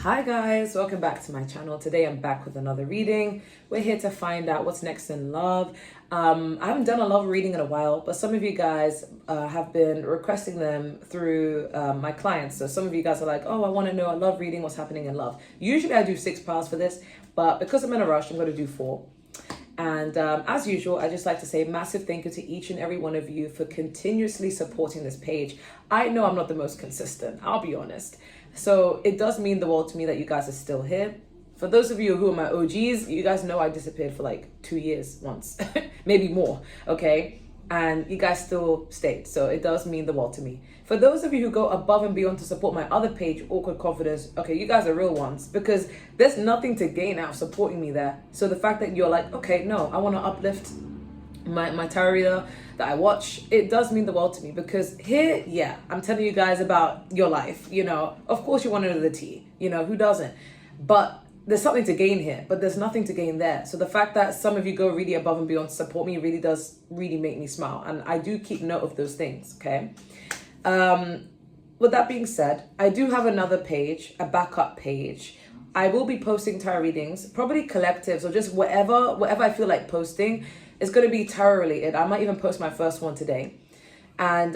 Hi guys, welcome back to my channel. Today I'm back with another reading. We're here to find out what's next in love. I haven't done a love reading in a while, but some of you guys have been requesting them through my clients. So some of you guys are like, oh, I want to know a love reading, what's happening in love. Usually I do 6 piles for this, but because I'm in a rush, I'm going to do 4. And as usual, I just like to say massive thank you to each and every one of you for continuously supporting this page. I know I'm not the most consistent, I'll be honest. So it does mean the world to me that you guys are still here. For those of you who are my OGs, you guys know I disappeared for like 2 years once, maybe more, okay? And you guys still stayed, so it does mean the world to me. For those of you who go above and beyond to support my other page, Awkward Confidence, okay, you guys are real ones because there's nothing to gain out of supporting me there. So the fact that you're like, okay, no, I want to uplift my tarot reader that I watch, it does mean the world to me because here, yeah, I'm telling you guys about your life, you know, of course you want to know the tea, you know, who doesn't? But there's something to gain here, but there's nothing to gain there. So the fact that some of you go really above and beyond to support me really does really make me smile. And I do keep note of those things, okay? With that being said, I do have another page, a backup page. I will be posting tarot readings, probably collectives or just whatever I feel like posting. It's going to be tarot related. I might even post my first one today. And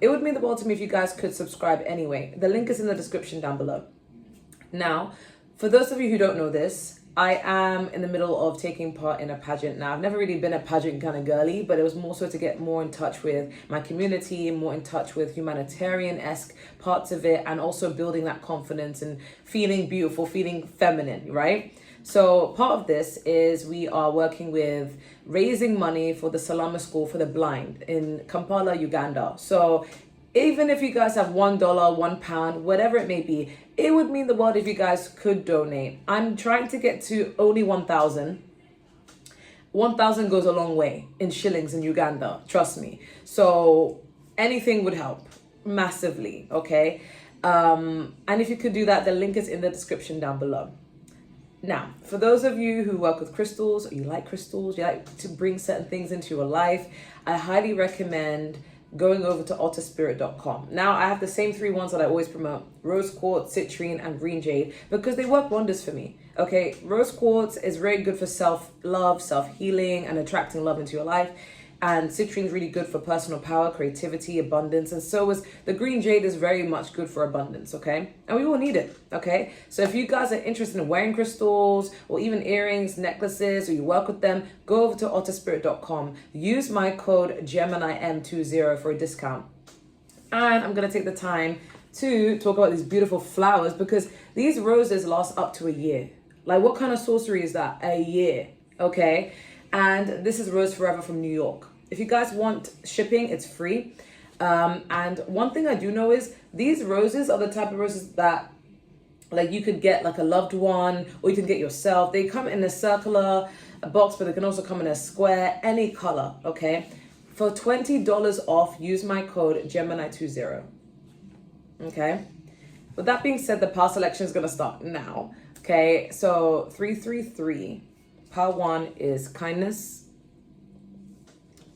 it would mean the world to me if you guys could subscribe anyway. The link is in the description down below. Now, for those of you who don't know this, I am in the middle of taking part in a pageant now. I've never really been a pageant kind of girly, but it was more so to get more in touch with my community, more in touch with humanitarian-esque parts of it, and also building that confidence and feeling beautiful, feeling feminine, right? So part of this is we are working with raising money for the Salama School for the Blind in Kampala, Uganda. So even if you guys have $1, £1, whatever it may be, it would mean the world if you guys could donate. I'm trying to get to only 1,000. 1,000 goes a long way in shillings in Uganda, trust me. So anything would help massively, okay? And if you could do that, the link is in the description down below. Now, for those of you who work with crystals, or you like crystals, you like to bring certain things into your life, I highly recommend going over to alterspirit.com. Now, I have the same 3 ones that I always promote: rose quartz, citrine, and green jade, because they work wonders for me. Okay, rose quartz is very good for self-love, self-healing, and attracting love into your life. And citrine is really good for personal power, creativity, abundance. And so is the green jade is very much good for abundance, okay? And we all need it, okay? So if you guys are interested in wearing crystals or even earrings, necklaces, or you work with them, go over to alterspirit.com. Use my code GeminiM20 for a discount. And I'm going to take the time to talk about these beautiful flowers because these roses last up to a year. Like, what kind of sorcery is that? A year, okay? And this is Rose Forever from New York. If you guys want shipping, it's free. And one thing I do know is these roses are the type of roses that like you could get like a loved one, or you can get yourself. They come in a circular box, but they can also come in a square, any color, okay? For $20 off, use my code Gemini20. Okay? With that being said, the pile selection is going to start now. Okay, so 333. Pile 1 is kindness.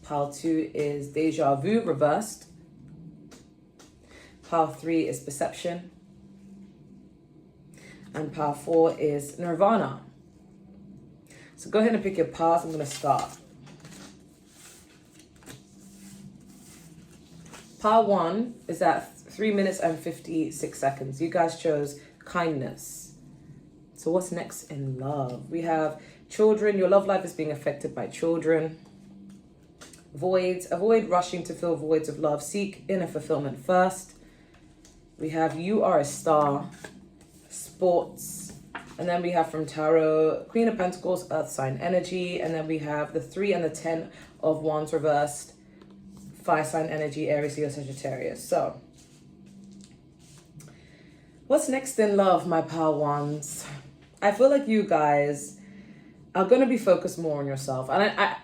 Pile 2 is deja vu reversed. Pile 3 is perception. And pile 4 is Nirvana. So go ahead and pick your piles. I'm going to start. Pile 1 is at 3 minutes and 56 seconds. You guys chose kindness. So what's next in love? We have children. Your love life is being affected by children. Voids. Avoid rushing to fill voids of love. Seek inner fulfillment first. We have you are a star. Sports. And then we have from Tarot, Queen of Pentacles, Earth sign energy. And then we have the 3 and the 10 of Wands reversed. Fire sign energy, Aries, Leo, Sagittarius. So what's next in love, my pile ones? I feel like you guys are going to be focused more on yourself. And I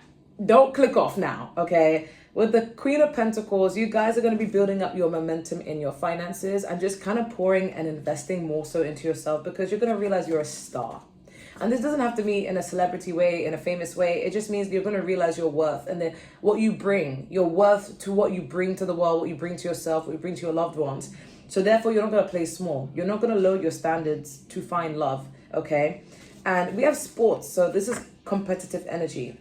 don't click off now, okay? With the Queen of Pentacles, you guys are going to be building up your momentum in your finances and just kind of pouring and investing more so into yourself because you're going to realize you're a star. And this doesn't have to be in a celebrity way, in a famous way. It just means you're going to realize your worth and what you bring, your worth to what you bring to the world, what you bring to yourself, what you bring to your loved ones. So therefore, you're not going to play small. You're not going to lower your standards to find love, okay? And we have sports, so this is competitive energy.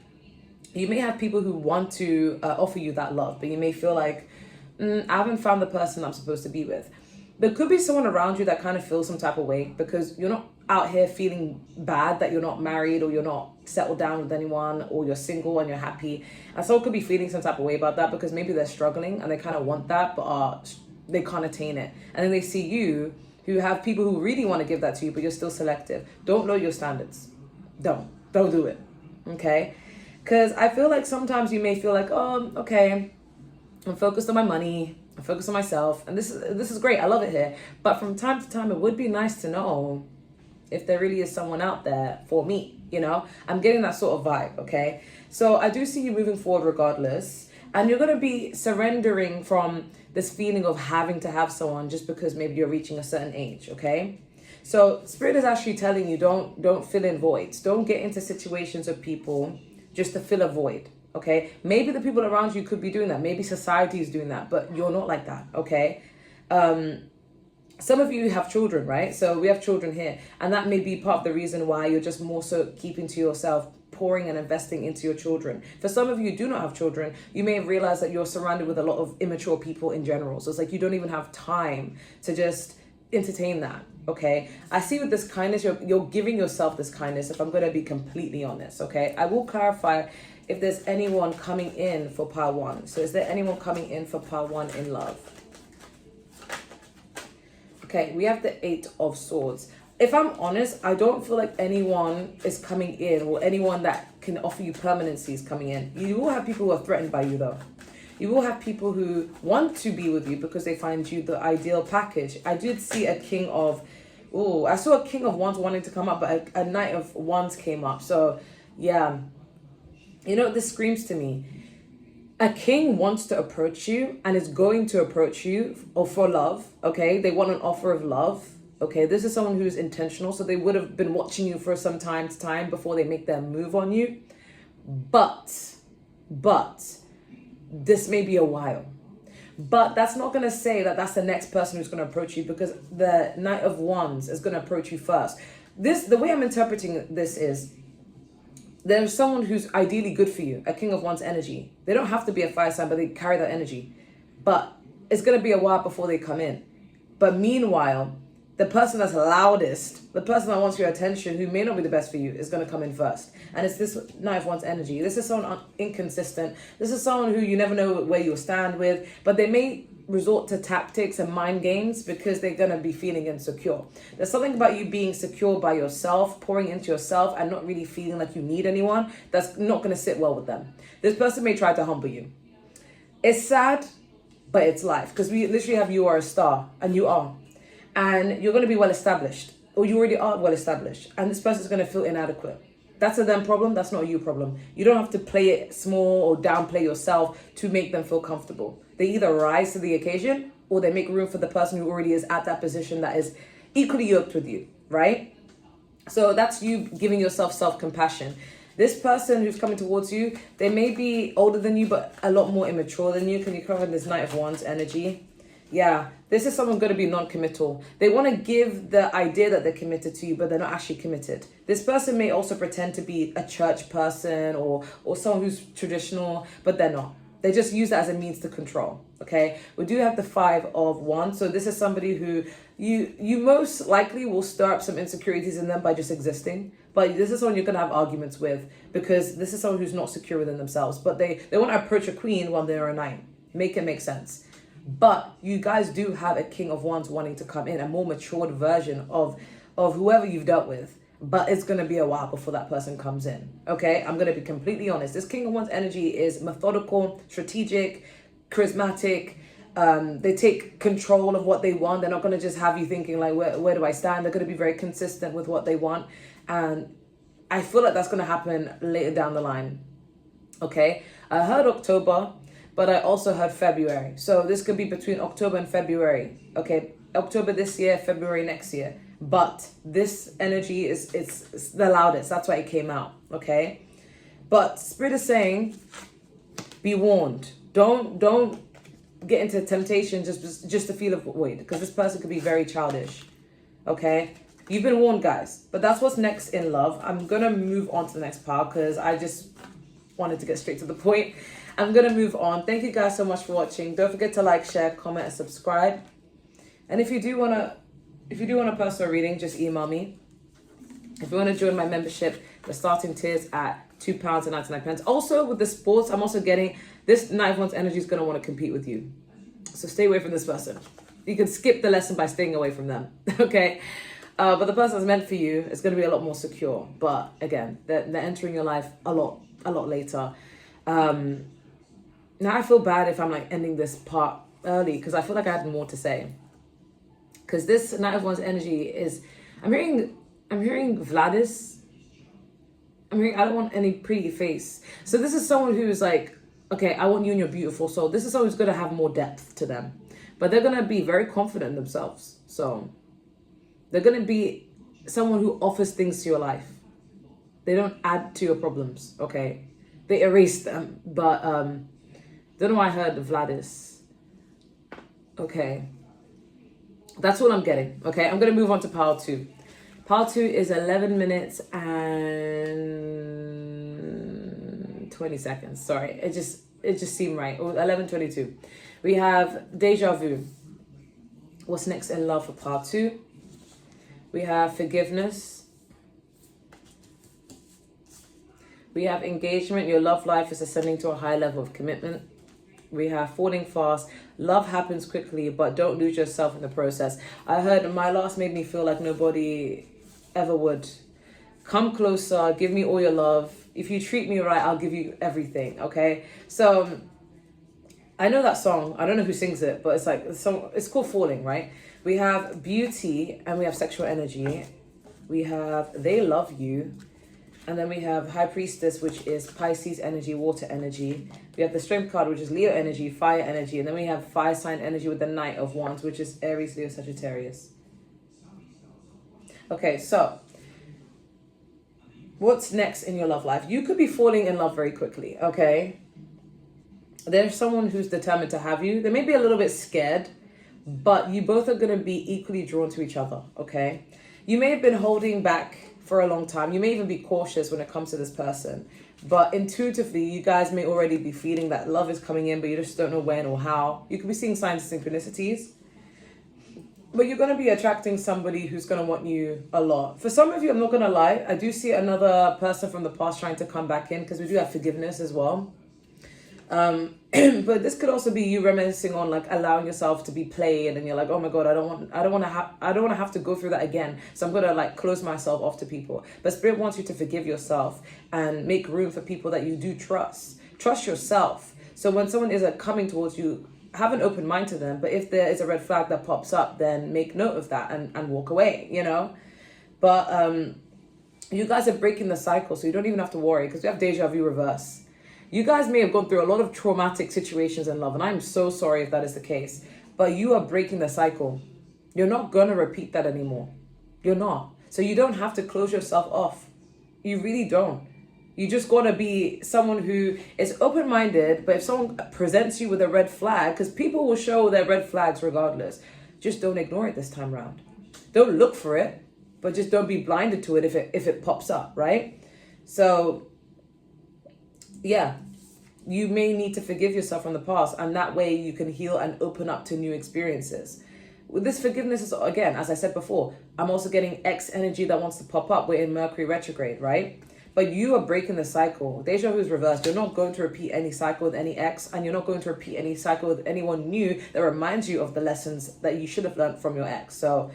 You may have people who want to offer you that love, but you may feel like, I haven't found the person I'm supposed to be with. There could be someone around you that kind of feels some type of way because you're not out here feeling bad that you're not married or you're not settled down with anyone or you're single and you're happy. And someone could be feeling some type of way about that because maybe they're struggling and they kind of want that, but they can't attain it. And then they see you who have people who really want to give that to you, but you're still selective. Don't lower your standards. Don't do it. Okay? Because I feel like sometimes you may feel like, oh, okay, I'm focused on my money, I'm focused on myself, and this is great, I love it here. But from time to time, it would be nice to know if there really is someone out there for me, you know? I'm getting that sort of vibe, okay? So I do see you moving forward regardless, and you're going to be surrendering from this feeling of having to have someone just because maybe you're reaching a certain age, okay? So Spirit is actually telling you, don't fill in voids. Don't get into situations with people just to fill a void, okay? Maybe the people around you could be doing that. Maybe society is doing that, but you're not like that, okay? Some of you have children, right? So we have children here, and that may be part of the reason why you're just more so keeping to yourself, pouring and investing into your children. For some of you who do not have children, you may have realized that you're surrounded with a lot of immature people in general. So it's like you don't even have time to just entertain that, okay? I see with this kindness, you're giving yourself this kindness, if I'm going to be completely honest, okay? I will clarify if there's anyone coming in for pile 1. So is there anyone coming in for pile 1 in love? Okay, we have the 8 of Swords. If I'm honest, I don't feel like anyone is coming in or anyone that can offer you permanency is coming in. You will have people who are threatened by you though. You will have people who want to be with you because they find you the ideal package. I did see a King of... I saw a King of Wands wanting to come up, but a Knight of Wands came up. So, yeah. You know what this screams to me? A king wants to approach you and is going to approach you for love, okay? They want an offer of love, okay? This is someone who's intentional, so they would have been watching you for some time before they make their move on you. But, this may be a while. But that's not going to say that that's the next person who's going to approach you because the Knight of Wands is going to approach you first. The way I'm interpreting this is there's someone who's ideally good for you, a King of Wands energy. They don't have to be a fire sign, but they carry that energy. But it's going to be a while before they come in. But meanwhile, the person that's loudest, the person that wants your attention, who may not be the best for you, is going to come in first. And it's this Knight of Wands energy. This is someone inconsistent. This is someone who you never know where you'll stand with, but they may resort to tactics and mind games because they're going to be feeling insecure. There's something about you being secure by yourself, pouring into yourself and not really feeling like you need anyone that's not going to sit well with them. This person may try to humble you. It's sad, but it's life because we literally have you are a star and you are. And you're going to be well established or you already are well established and this person's going to feel inadequate. That's a them problem. That's not a you problem. You don't have to play it small or downplay yourself to make them feel comfortable. They either rise to the occasion or they make room for the person who already is at that position that is equally yoked with you, right? So that's you giving yourself self-compassion. This person who's coming towards you, they may be older than you, but a lot more immature than you. Can you cover this Knight of Wands energy? Yeah, this is someone going to be non-committal. They want to give the idea that they're committed to you, but they're not actually committed. This person may also pretend to be a church person or someone who's traditional, but they're not. They just use that as a means to control, okay? We do have the 5 of Wands. So this is somebody who you most likely will stir up some insecurities in them by just existing. But this is someone you're going to have arguments with because this is someone who's not secure within themselves. But they want to approach a queen while they're a knight. Make it make sense. But you guys do have a King of Wands wanting to come in, a more matured version of whoever you've dealt with. But it's going to be a while before that person comes in, okay? I'm going to be completely honest. This King of Wands energy is methodical, strategic, charismatic. They take control of what they want. They're not going to just have you thinking like, where do I stand? They're going to be very consistent with what they want. And I feel like that's going to happen later down the line, okay? I heard October, but I also heard February. So this could be between October and February, okay? October this year, February next year. But this energy it's the loudest. That's why it came out, okay? But Spirit is saying, be warned. Don't get into temptation just to feel avoid, because this person could be very childish. Okay, you've been warned, guys. But that's what's next in love. I'm gonna move on to the next part because I just wanted to get straight to the point. I'm gonna move on. Thank you guys so much for watching. Don't forget to like, share, comment, and subscribe. And if you do want a personal reading, just email me. If you want to join my membership, the starting tiers at £2.99. Also, with the sports, I'm also getting this Knight of Wands energy is going to want to compete with you. So stay away from this person. You can skip the lesson by staying away from them. Okay? But the person that's meant for you is going to be a lot more secure. But again, they're entering your life a lot later. Now I feel bad if I'm like ending this part early because I feel like I had more to say. Because this Knight of Wands energy is, I'm hearing Vladis. I don't want any pretty face. So this is someone who's like, okay, I want you and your beautiful soul. This is someone who's going to have more depth to them. But they're going to be very confident in themselves. So they're going to be someone who offers things to your life. They don't add to your problems, okay? They erase them. But don't know why I heard Vladis. Okay. That's all I'm getting, okay? I'm going to move on to pile 2. Pile 2 is 11 minutes and 20 seconds. Sorry, it just seemed right. 11:22. We have Deja Vu. What's next in love for pile 2? We have forgiveness. We have engagement. Your love life is ascending to a high level of commitment. We have falling fast. Love happens quickly, but don't lose yourself in the process. I heard my last made me feel like nobody ever would. Come closer. Give me all your love. If you treat me right, I'll give you everything. Okay? So I know that song. I don't know who sings it, but it's like it's called Falling, right? We have beauty and we have sexual energy. We have they love you. And then we have High Priestess, which is Pisces energy, water energy. We have the Strength card, which is Leo energy, fire energy. And then we have fire sign energy with the Knight of Wands, which is Aries, Leo, Sagittarius. Okay, so what's next in your love life? You could be falling in love very quickly, okay? There's someone who's determined to have you. They may be a little bit scared, but you both are going to be equally drawn to each other, okay? You may have been holding back for a long time. You may even be cautious when it comes to this person. But intuitively, you guys may already be feeling that love is coming in, but you just don't know when or how. You could be seeing signs of synchronicities. But you're going to be attracting somebody who's going to want you a lot. For some of you, I'm not going to lie, I do see another person from the past trying to come back in because we do have forgiveness as well. But this could also be you reminiscing on like allowing yourself to be played, and you're like, oh my god, I don't want to have to go through that again, so I'm gonna like close myself off to people. But Spirit wants you to forgive yourself and make room for people that you do trust yourself. So when someone is coming towards you, have an open mind to them, but if there is a red flag that pops up, then make note of that and walk away, you know. But you guys are breaking the cycle, so you don't even have to worry, because we have Deja Vu reverse. You guys may have gone through a lot of traumatic situations in love, and I'm so sorry if that is the case. But you are breaking the cycle. You're not going to repeat that anymore. You're not. So you don't have to close yourself off. You really don't. You just got to be someone who is open-minded, but if someone presents you with a red flag, because people will show their red flags regardless, just don't ignore it this time around. Don't look for it, but just don't be blinded to it if it pops up, right? So yeah, you may need to forgive yourself from the past, and that way you can heal and open up to new experiences. With this forgiveness is, again, as I said before, I'm also getting X energy that wants to pop up. We're in Mercury retrograde, right? But you are breaking the cycle. Deja vu is reversed. You're not going to repeat any cycle with any ex, and you're not going to repeat any cycle with anyone new that reminds you of the lessons that you should have learned from your ex. So,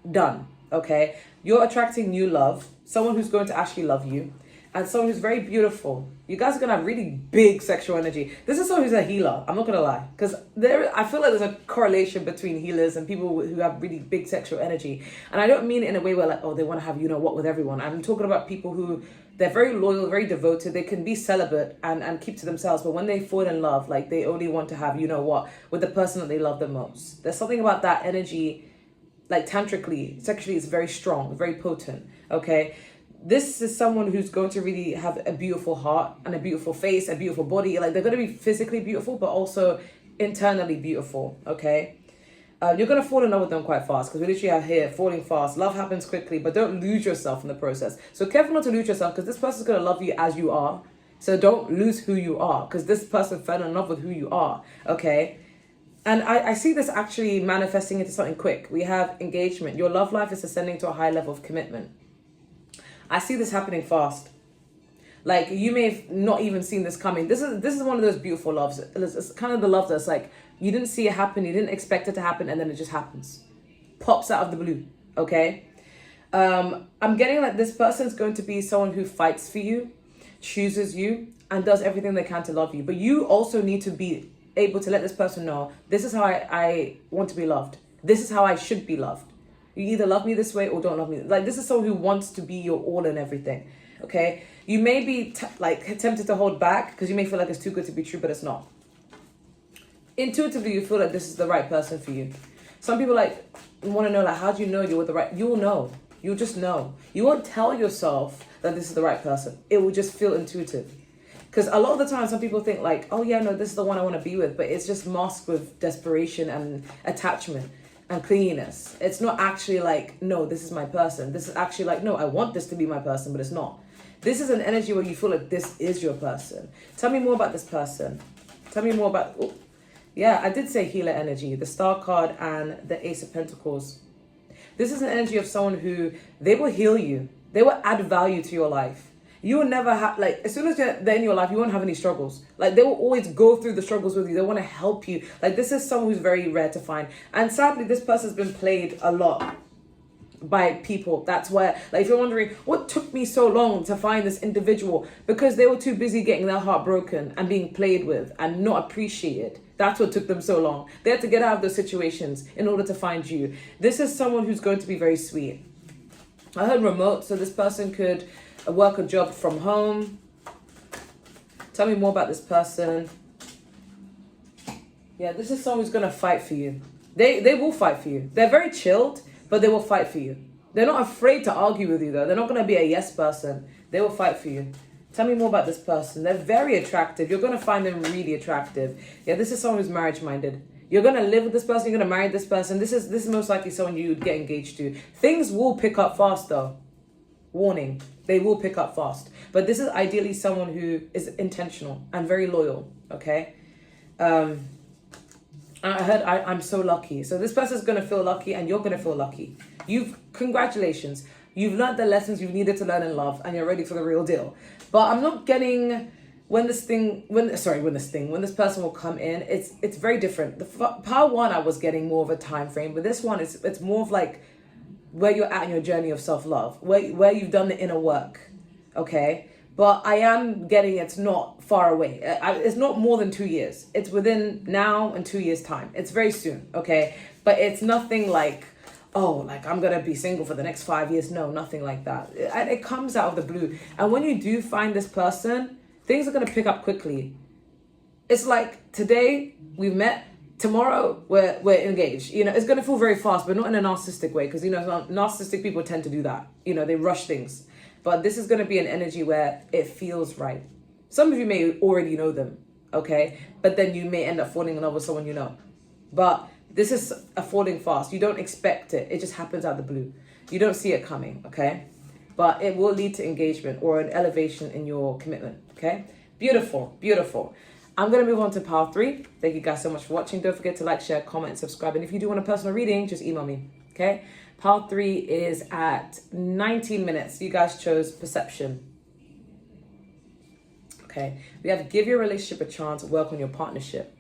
done, okay? You're attracting new love, someone who's going to actually love you, and someone who's very beautiful. You guys are going to have really big sexual energy. This is someone who's a healer. I'm not going to lie. Because I feel like there's a correlation between healers and people who have really big sexual energy. And I don't mean it in a way where like, oh, they want to have you-know-what with everyone. I'm talking about people who, they're very loyal, very devoted. They can be celibate and keep to themselves. But when they fall in love, like they only want to have you-know-what with the person that they love the most. There's something about that energy, like tantrically, sexually, it's very strong, very potent, okay? This is someone who's going to really have a beautiful heart and a beautiful face, a beautiful body. Like they're going to be physically beautiful, but also internally beautiful, okay? You're going to fall in love with them quite fast, because we literally are here falling fast. Love happens quickly, but don't lose yourself in the process. So careful not to lose yourself, because this person's going to love you as you are. So don't lose who you are, because this person fell in love with who you are, okay? And I see this actually manifesting into something quick. We have engagement. Your love life is ascending to a high level of commitment. I see this happening fast. Like, you may have not even seen this coming. This is one of those beautiful loves. It's kind of the love that's like, you didn't see it happen, you didn't expect it to happen, and then it just happens. Pops out of the blue, okay? I'm getting like this person's going to be someone who fights for you, chooses you, and does everything they can to love you. But you also need to be able to let this person know, this is how I want to be loved. This is how I should be loved. You either love me this way or don't love me. Like, this is someone who wants to be your all and everything, okay? You may be tempted to hold back, because you may feel like it's too good to be true, but it's not. Intuitively, you feel like this is the right person for you. Some people like want to know, like, how do you know you're with the right? You'll know. You'll just know. You won't tell yourself that this is the right person. It will just feel intuitive. Because a lot of the time, some people think like, oh yeah, no, this is the one I want to be with, but it's just masked with desperation and attachment and clinginess. It's not actually like, no, this is my person. This is actually like, no, I want this to be my person, but it's not. This is an energy where you feel like this is your person. Tell me more about this person. Tell me more about... Oh, yeah, I did say healer energy, the Star card and the Ace of Pentacles. This is an energy of someone who, they will heal you. They will add value to your life. You will never have, like, as soon as they're in your life, you won't have any struggles. Like, they will always go through the struggles with you. They want to help you. Like, this is someone who's very rare to find. And sadly, this person's been played a lot by people. That's where, like, if you're wondering what took me so long to find this individual, because they were too busy getting their heart broken and being played with and not appreciated. That's what took them so long. They had to get out of those situations in order to find you. This is someone who's going to be very sweet. I heard remote, so this person could work a job from home. Tell me more about this person. Yeah, this is someone who's going to fight for you. They will fight for you. They're very chilled, but they will fight for you. They're not afraid to argue with you, though. They're not going to be a yes person. They will fight for you. Tell me more about this person. They're very attractive. You're going to find them really attractive. Yeah, this is someone who's marriage-minded. You're going to live with this person. You're going to marry this person. This is most likely someone you would get engaged to. Things will pick up fast, though. Warning. They will pick up fast. But this is ideally someone who is intentional and very loyal, okay? I heard I'm so lucky. So this person's going to feel lucky and you're going to feel lucky. Congratulations. You've learned the lessons you've needed to learn in love and you're ready for the real deal. But I'm not getting when this person will come in, it's very different. The part one, I was getting more of a time frame, but this one, it's more of like where you're at in your journey of self-love, where you've done the inner work, okay? But I am getting it's not far away. It's not more than 2 years. It's within now and 2 years' time. It's very soon, okay? But it's nothing like, oh, like I'm going to be single for the next 5 years. No, nothing like that. It comes out of the blue. And when you do find this person, things are going to pick up quickly. It's like today we've met, tomorrow we're engaged. You know, it's going to feel very fast, but not in a narcissistic way, because, you know, narcissistic people tend to do that. You know, they rush things. But this is going to be an energy where it feels right. Some of you may already know them, okay? But then you may end up falling in love with someone you know. But this is a falling fast. You don't expect it. It just happens out of the blue. You don't see it coming, okay? But it will lead to engagement or an elevation in your commitment, okay? Beautiful, beautiful. I'm going to move on to pile 3. Thank you guys so much for watching. Don't forget to like, share, comment, and subscribe. And if you do want a personal reading, just email me, okay? Pile 3 is at 19 minutes. You guys chose perception. Okay. We have give your relationship a chance, work on your partnership.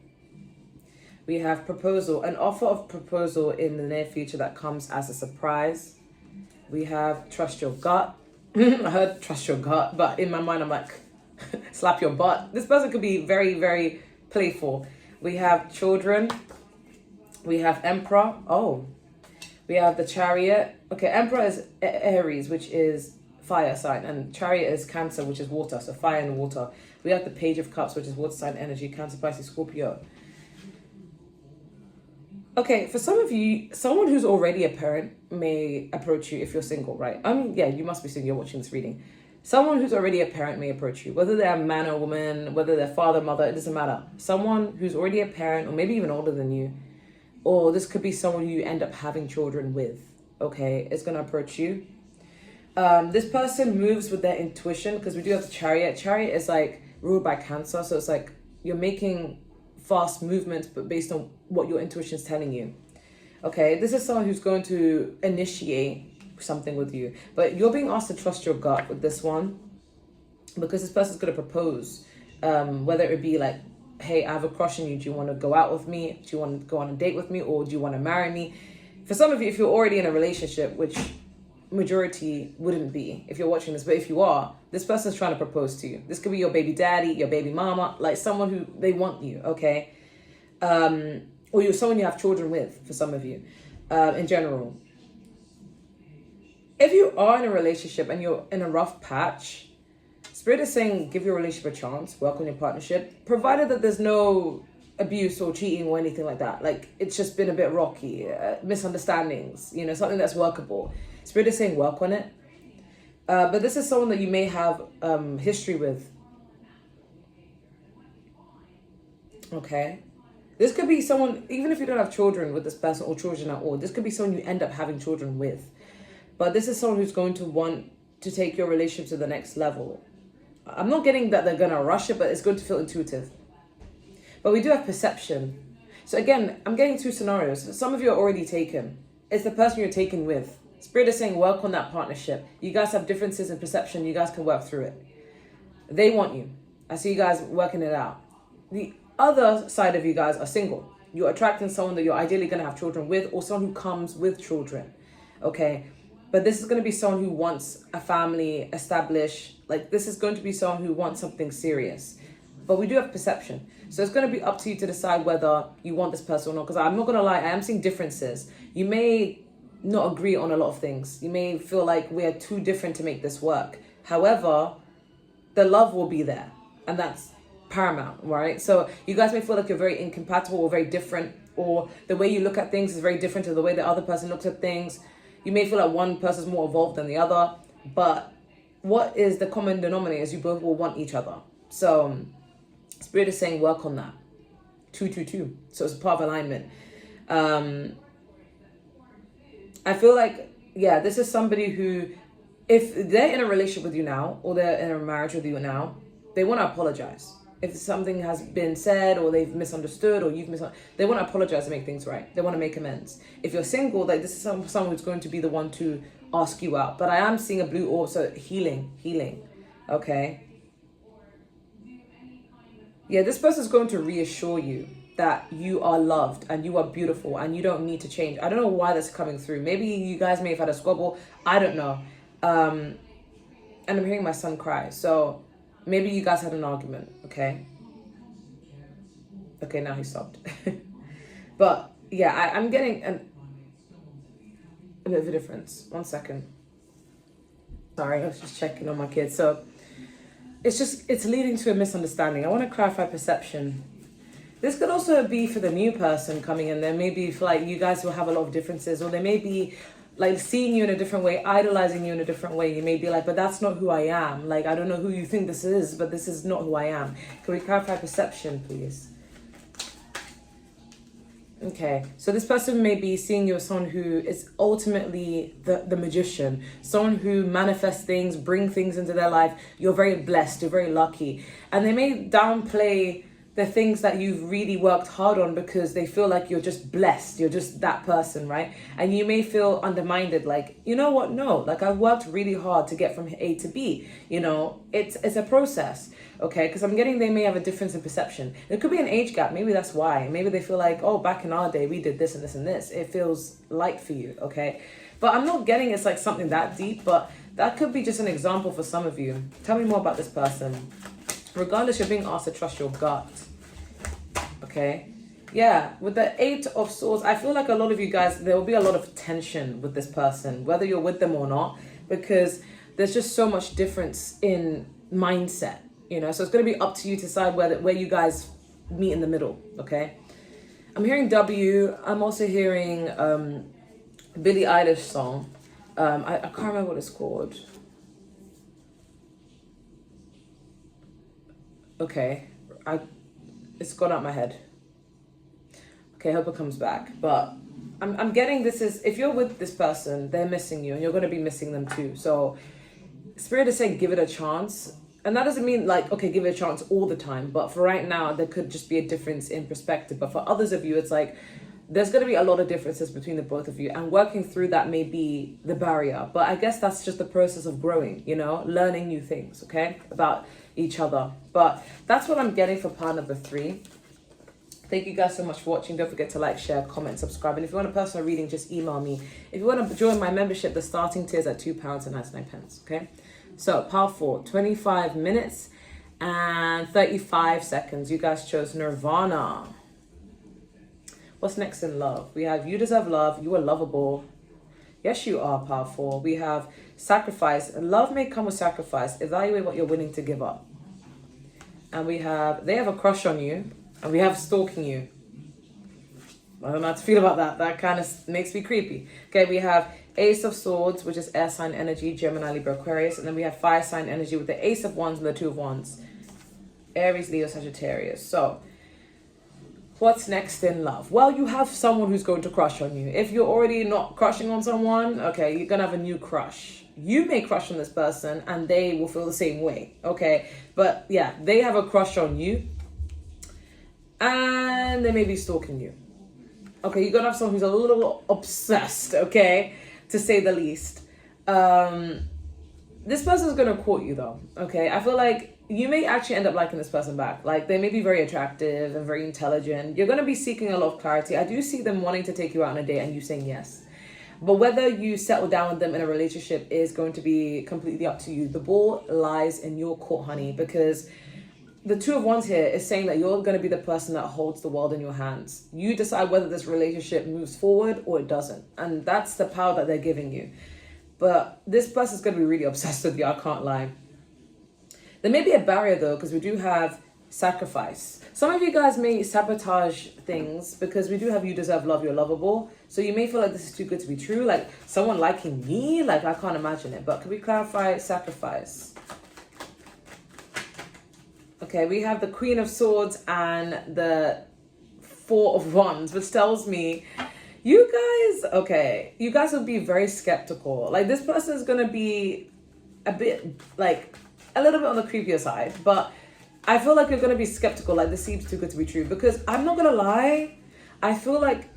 We have proposal, an offer of proposal in the near future that comes as a surprise. We have trust your gut. I heard trust your gut, but in my mind I'm like, slap your butt. This person could be very, very playful. We have children. We have Emperor. Oh. We have the Chariot. Okay, Emperor is Aries, which is fire sign, and Chariot is Cancer, which is water, so fire and water. We have the Page of Cups, which is water sign energy, Cancer, Pisces, Scorpio. Okay, for some of you, someone who's already a parent may approach you if you're single, right? I mean, yeah, you must be single, you're watching this reading. Someone who's already a parent may approach you, whether they're a man or woman, whether they're father, mother, it doesn't matter. Someone who's already a parent, or maybe even older than you, or this could be someone who you end up having children with, okay, is going to approach you. This person moves with their intuition, because we do have the Chariot. Chariot is like ruled by Cancer, so it's like you're making fast movements, but based on what your intuition is telling you. Okay, this is someone who's going to initiate something with you, but you're being asked to trust your gut with this one, because this person's going to propose, whether it be like, hey, I have a crush on you, do you want to go out with me, do you want to go on a date with me, or do you want to marry me? For some of you, if you're already in a relationship, which majority wouldn't be if you're watching this, but if you are, this person's trying to propose to you. This could be your baby daddy, your baby mama, like someone who they want you, okay? Or you're someone you have children with, for some of you, in general. If you are in a relationship and you're in a rough patch, Spirit is saying give your relationship a chance, work on your partnership, provided that there's no abuse or cheating or anything like that. Like, it's just been a bit rocky, misunderstandings, you know, something that's workable. Spirit is saying work on it. But this is someone that you may have history with. Okay. This could be someone, even if you don't have children with this person or children at all, this could be someone you end up having children with. But this is someone who's going to want to take your relationship to the next level. I'm not getting that they're going to rush it, but it's going to feel intuitive. But we do have perception. So again, I'm getting two scenarios. Some of you are already taken. It's the person you're taken with. Spirit is saying work on that partnership. You guys have differences in perception. You guys can work through it. They want you. I see you guys working it out. The other side of you guys are single. You're attracting someone that you're ideally going to have children with, or someone who comes with children. Okay. But this is going to be someone who wants a family established. Like, this is going to be someone who wants something serious. But we do have perception. So it's going to be up to you to decide whether you want this person or not. Because I'm not going to lie, I am seeing differences. You may not agree on a lot of things. You may feel like we're too different to make this work. However, the love will be there. And that's paramount, right? So you guys may feel like you're very incompatible or very different. Or the way you look at things is very different to the way the other person looks at things. You may feel like one person's more evolved than the other, but what is the common denominator is you both will want each other. So Spirit is saying work on that. 222. So it's part of alignment. I feel like, yeah, this is somebody who, if they're in a relationship with you now, or they're in a marriage with you now, they want to apologize. If something has been said, or they've misunderstood, or you've misunderstood, they want to apologize to make things right. They want to make amends. If you're single, like, this is someone who's going to be the one to ask you out. But I am seeing a blue orb, so healing. Okay. Yeah, this person's going to reassure you that you are loved and you are beautiful and you don't need to change. I don't know why that's coming through. Maybe you guys may have had a squabble. I don't know. And I'm hearing my son cry. So maybe you guys had an argument, okay? Okay, now he stopped. But yeah, I'm getting a bit of a difference. 1 second. Sorry, I was just checking on my kids. So it's leading to a misunderstanding. I want to clarify perception. This could also be for the new person coming in. There may be, like, you guys will have a lot of differences, or they may be like seeing you in a different way, idolizing you in a different way. You may be like, but that's not who I am. Like, I don't know who you think this is, but this is not who I am. Can we clarify perception, please? Okay, so this person may be seeing you as someone who is ultimately the magician, someone who manifests things, bring things into their life. You're very blessed, you're very lucky. And they may downplay the things that you've really worked hard on because they feel like you're just blessed. You're just that person, right? And you may feel undermined, like, you know what? No, like, I've worked really hard to get from A to B. You know, it's a process, okay? Because I'm getting they may have a difference in perception. It could be an age gap. Maybe that's why. Maybe they feel like, oh, back in our day, we did this and this and this. It feels light for you, okay? But I'm not getting it's like something that deep, but that could be just an example for some of you. Tell me more about this person. Regardless, you're being asked to trust your gut. Okay. Yeah. With the 8 of Swords, I feel like a lot of you guys, there will be a lot of tension with this person, whether you're with them or not, because there's just so much difference in mindset, you know? So it's going to be up to you to decide where you guys meet in the middle. Okay. I'm hearing W. I'm also hearing Billie Eilish song. I can't remember what it's called. Okay, it's gone out my head. Okay, I hope it comes back. But I'm getting this is, if you're with this person, they're missing you and you're going to be missing them too. So Spirit is saying give it a chance. And that doesn't mean like, okay, give it a chance all the time. But for right now, there could just be a difference in perspective. But for others of you, it's like, there's going to be a lot of differences between the both of you. And working through that may be the barrier. But I guess that's just the process of growing, you know, learning new things, okay, about each other. But that's what I'm getting for part number 3. Thank you guys so much for watching. Don't forget to like, share, comment, subscribe. And if you want a personal reading, just email me. If you want to join my membership, the starting tier is at £2.99, okay? So, pile 4, 25 minutes and 35 seconds. You guys chose Nirvana. What's next in love? We have you deserve love. You are lovable. Yes, you are, pile 4. We have sacrifice. Love may come with sacrifice. Evaluate what you're willing to give up. And we have, they have a crush on you. And we have stalking you. I don't know how to feel about that. That kind of makes me creepy. Okay, we have Ace of Swords, which is air sign energy, Gemini, Libra, Aquarius. And then we have fire sign energy with the Ace of Wands and the Two of Wands. Aries, Leo, Sagittarius. So, what's next in love? Well, you have someone who's going to crush on you. If you're already not crushing on someone, okay, you're going to have a new crush. You may crush on this person and they will feel the same way, okay? But yeah, they have a crush on you. And they may be stalking you. Okay, you're going to have someone who's a little obsessed, okay? To say the least. This person's going to court you though, okay? I feel like you may actually end up liking this person back. Like, they may be very attractive and very intelligent. You're going to be seeking a lot of clarity. I do see them wanting to take you out on a date and you saying yes. But whether you settle down with them in a relationship is going to be completely up to you. The ball lies in your court, honey, because the Two of Wands here is saying that you're going to be the person that holds the world in your hands. You decide whether this relationship moves forward or it doesn't. And that's the power that they're giving you. But this person's going to be really obsessed with you, I can't lie. There may be a barrier though, because we do have sacrifice. Some of you guys may sabotage things because we do have you deserve love, you're lovable. So you may feel like this is too good to be true. Like someone liking me, like I can't imagine it. But can we clarify sacrifice? Okay, we have the Queen of Swords and the Four of Wands, which tells me you guys will be very skeptical. Like this person is going to be a bit, like a little bit on the creepier side, but I feel like you're going to be skeptical. Like this seems too good to be true, because I'm not going to lie. I feel like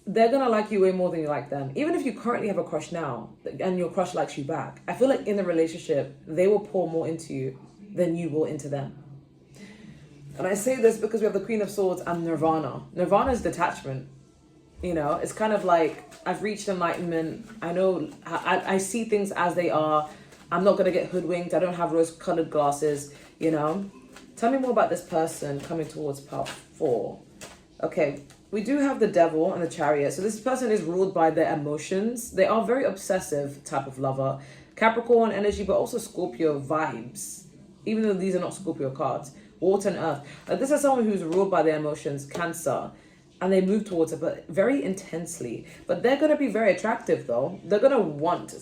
they're going to like you way more than you like them. Even if you currently have a crush now and your crush likes you back, I feel like in the relationship, they will pour more into you than you will into them. And I say this because we have the Queen of Swords and Nirvana. Nirvana is detachment. You know, it's kind of like I've reached enlightenment. I know I see things as they are. I'm not going to get hoodwinked. I don't have rose-colored glasses, you know. Tell me more about this person coming towards part 4. Okay, we do have the Devil and the Chariot. So this person is ruled by their emotions. They are very obsessive type of lover. Capricorn energy, but also Scorpio vibes. Even though these are not Scorpio cards. Water and earth. This is someone who's ruled by their emotions, Cancer. And they move towards it, but very intensely. But they're going to be very attractive, though. They're going to want